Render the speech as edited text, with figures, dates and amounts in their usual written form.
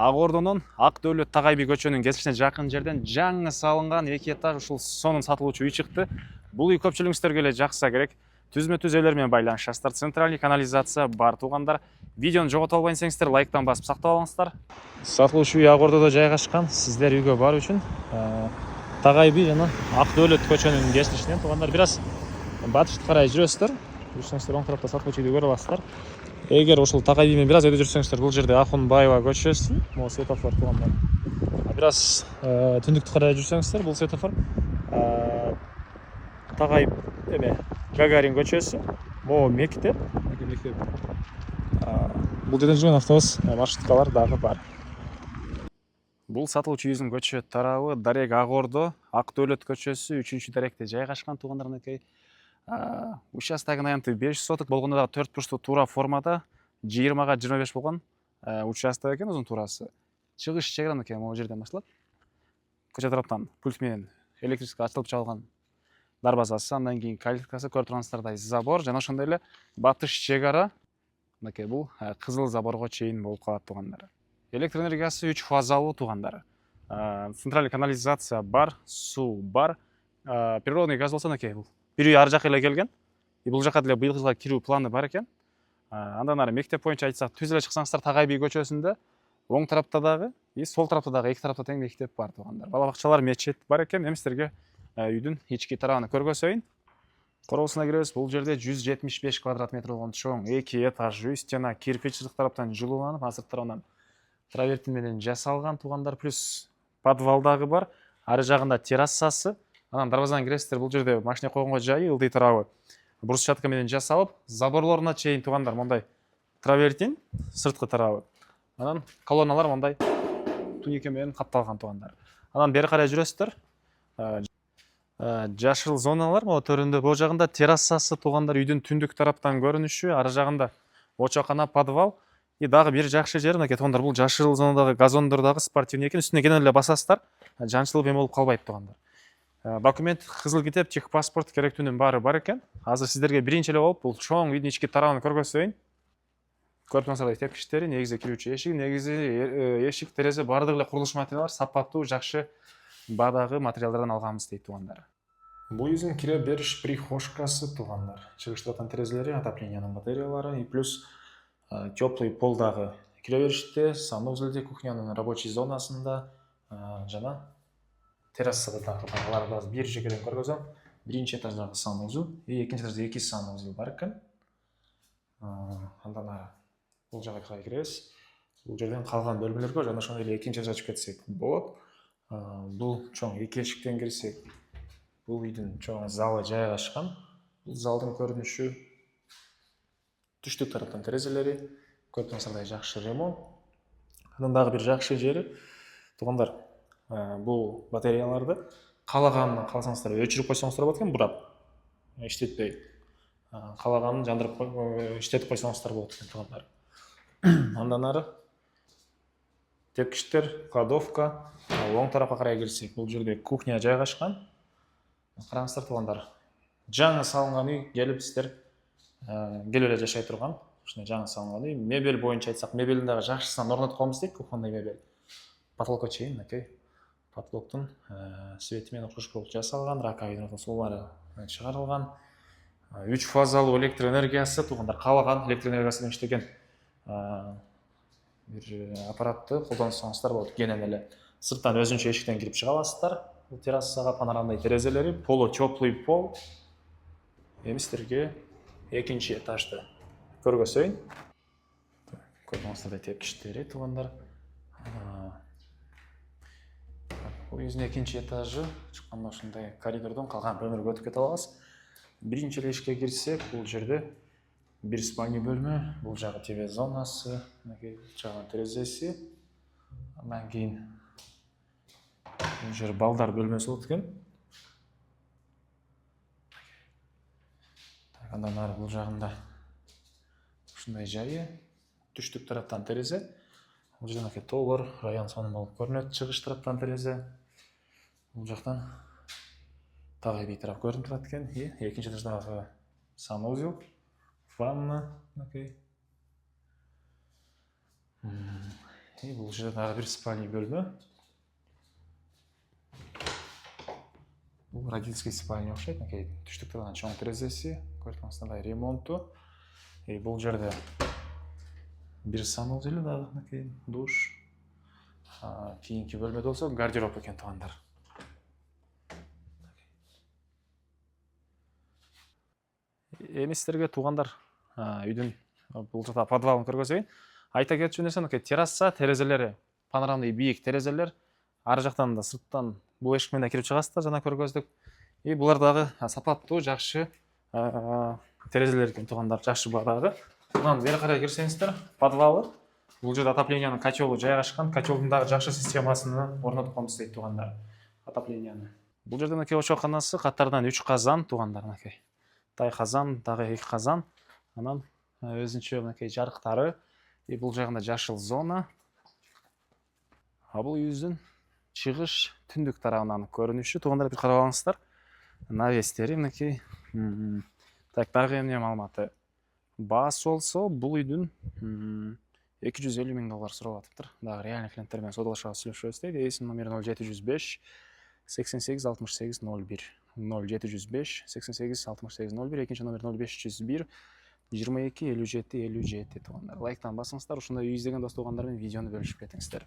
Ак Ордонун Ак Дөөлөт Тагай би көчөнүн кесишине жакын жерден жаңы салынган 2 этаж ушул сонун сатылуучу үй чыкты. Бул үй көпчүлүгүңүздөргө эле жакса керек. Түзмө-түз үйлер менен байланышасыздар. Центральный канализация бар туугандар. Видеону жогото албайын десеңиздер, лайктан басып сактап алыңыздар. Сатылуучу үй Ак Ордодо жайгашкан. Сиздер үйгө баруу үчүн Тагай би жана Ак Дөөлөт көчөнүн кесишинен туугандар бир аз батышты карай жүрөсүздөр. Жүрсөңүздөр оң тарапта сатылуучу үйдү көрө аласыздар. Эгер ушул Тагай би менен бир аз өтө жүрсөңүздөр, бул жерде Ахунбаева көчөсү, могу светофор туугандар. Бир аз түндүктү карай жүрсөңүздөр, бул светофор Тагай Гагарин көчөсү, могу мектеп. Бул жерден жүргөн автобус маршруткалар дагы бар. Бул сатылуучу үйүбүздүн көчө тарабы Дарек Ак Ордо, Ак Дөөлөт көчөсү 3-даректе жайгашкан туугандарыныкей. Участогун аянты 500 соток болгондо дагы 4 бурчтуу туура формада 20-га 25 болгон участок экен узун туурасы. Чыгыш чегара экен могу жерден башталат. Көчө тараптан пульт менен электрический ачылып чалган дарбазасы, андан кийин калиткасы, көрүп тургансыздардай забор жана ошондой эле батыш чегара мынакей бул кызыл заборго чейин болуп калат туугандар. Электр энергиясы 3 фазалуу туугандар. Центральный канализация бар, суу бар. Природный газ болсо мынакей бул бир үй ар жака эле келген. Бул жака деле быйыл жылга кирүү планы бар экен. Андан ары мектеп боюнча айтсак, түз эле чыксаңыздар Тагай би көчөсүндө оң тарапта дагы, сол тарапта дагы эки тарапта тең мектеп бар туугандар. Бала бакчалар, мечит бар экен. Эми сиздерге үйдүн ички тарабын көргөзөйүн. Короосуна киребиз. Бул жерде 175 квадрат метр болгон чоң 2 этаж үй, стена кирпич тараптан жылууланып, азыр тарабынан травертин менен жасалган туугандар, плюс подвал дагы бар. Ары жагында террасасы. Анан дарбазадан киресиздер, бул жерде машина койгонго жайы, ылдый тарабы брусчатка менен жасалып, заборлоруна чейин туугандар мондай травертин, сырткы тарабы. Анан колонналар мондай туника менен капталган туугандар. Анан бери карай жүрөсүздөр. Жашыл зоналар могу төрүндө, бул жагында террасасы туугандар, үйдүн түндүк тараптан көрүнүшү, ары жагында очокана, подвал. И дагы бир жакшы жери мынакей туугандар, бул жашыл зонадагы газондор дагы спортивный экен, үстүнө кенен эле басасыздар, жанчылып эме болуп калбайт туугандар. Документ, кызыл китеп, техпаспорт керектүүнүн баары бар экен. Азыр сиздерге биринчи эле болуп бул чоң үйдүн ички тарабын көргөзөйүн. Көрүп турсаңыздар, тепкичтери, негизи кирүүчү эшик, негизи эшик, терезе баардыгы эле курулуш материалдар сапаттуу, жакшы баадагы материалдардан алганбыз дейт туугандар. Бул үйдүн кире бериш прихожкасы туугандар. Чыгыштырган терезелери, отоплениянын батареялары и плюс теплый пол дагы кире бериште, санузелде, кухнянын рабочий зонасында жана террасада дагы аларды бир жегеден көргөзөм. Биринчи этаждагы санузел и экинчи этажда 2 санузел бар экен. Андан ары бул жака карай киребиз. Бул жерден калган бөлмөлөргө жана ошондой эле экинчи этажга чыгып кетсек болот. Бул чоң 2 эшиктен кирсек, бул үйдүн чоң залы жайгашкан. Бул залдын көрүнүшү түштүк тараптан терезелери, көрүп турсаңыздар жакшы ремонт. Андан дагы бир жакшы жери туугандар, бул батареяларды каалаганын кааласаңыздар өчүрүп койсоңуздар болот экен, бурап иштетпей. Каалаганын жандырып иштетип койсоңуздар болот экен туугандар. Андан ары тепкичтер, кладовка. Оң тарапка карай кирсек, бул жерде кухня жайгашкан. Караңыздар туугандар, жаңы салынган үй, келип сиздер келип эле жашай турган, ушундай жаңы салынган үй. Мебель боюнча айтсак, мебелин дагы жакшысынан орнотуп койгонбуз дейт, кухонный мебель. Потолокко чейин мынакей потолоктун свети менен окшош болуп жасалган, раковинанын суулары чыгарылган. 3 фазалуу электр энергиясы туугандар, каалаган электр энергиясы менен иштеген бир аппаратты колдонсоңуздар болот. Кенен эле сырттан өзүнчө эшиктен кирип чыга аласыздар. Бул террасага панорамный терезелери, полу теплый пол. Эми сиздерге экинчи этажды көргөзөйүн. Көргөңүздөрдөй тепкичтери туугандар. Бул үйдүн экинчи этажы, чыкканда ушундай коридордон калган бөлмөлөргө өтүп кете алабыз. Биринчи эле эшикке кирсек, бул жерде бир спальный бөлмө, бул жагы тебе зонасы, мынакей жагы терезеси. Андан кийин бул жер балдар бөлмөсү болот экен. Андан ары бул жагында ушундай жайы, түштүк тараптан терезе. Бул жерде тоолор, район сонун болуп көрүнөт. Чыгыш тараптан терезе. Бул жактан Тагай би тарап көрүнүп турат экен. Экинчи этаждагы санузел, ванна, мынакей. Бұл жерде дағы бір спальный бөлме. Бұл родительский спальня ұқсайды. Түштік тұрған чоң терезесі, көрсетіңіздей ремонту. Бұл жерде бір санузел дағы, душ. Кейінгі бөлмеде болса гардероб екен туғандар. Еместерге туғандар үйдің бұл жақта подвалын көргізейін. Айта кетіп жөнесен, терраса, терезелері, панорамный биік терезелер. Ары жақтан да сырттан бұл ешкімен кіріп шығасыздар, жаңа көргөздік. Бұлардағы сапатты, жақсы терезелер екен туғандар, жақсы бағдағы. Бұнан бері қарай кірсеңіздер, подвалы. Бұл жерде отопленияның котелы жайғашқан, котелдың жақсы системасыны орнатқанды істейді туғандар. Отопленияны. Бұл жерде ошақханасы қатардан 3 қазан туғандар. Тай қазан, тағы 2 қазан. Анан өзінше жарықтары. Бұл жағында жашыл зона. Бұл үйіздің шығыш түндік тарауынан көрініші. Туғандар бір қарап алыңыздар. Навестері. Тағы емне малматы. Бас олса бұл үйдің $250 мың сұрап атыптыр. Дағы реальный клиенттермен содалашаға сөйлесіп өстейді. Есім номер 0705 88 68 01. 0705 88 68 01. Екінші номер 0501 22 57 57 туғандар. Лайктан басыңыздар. Ушында үй іздеген дос туғандармен видеоны бөлішіп кетіңіздер.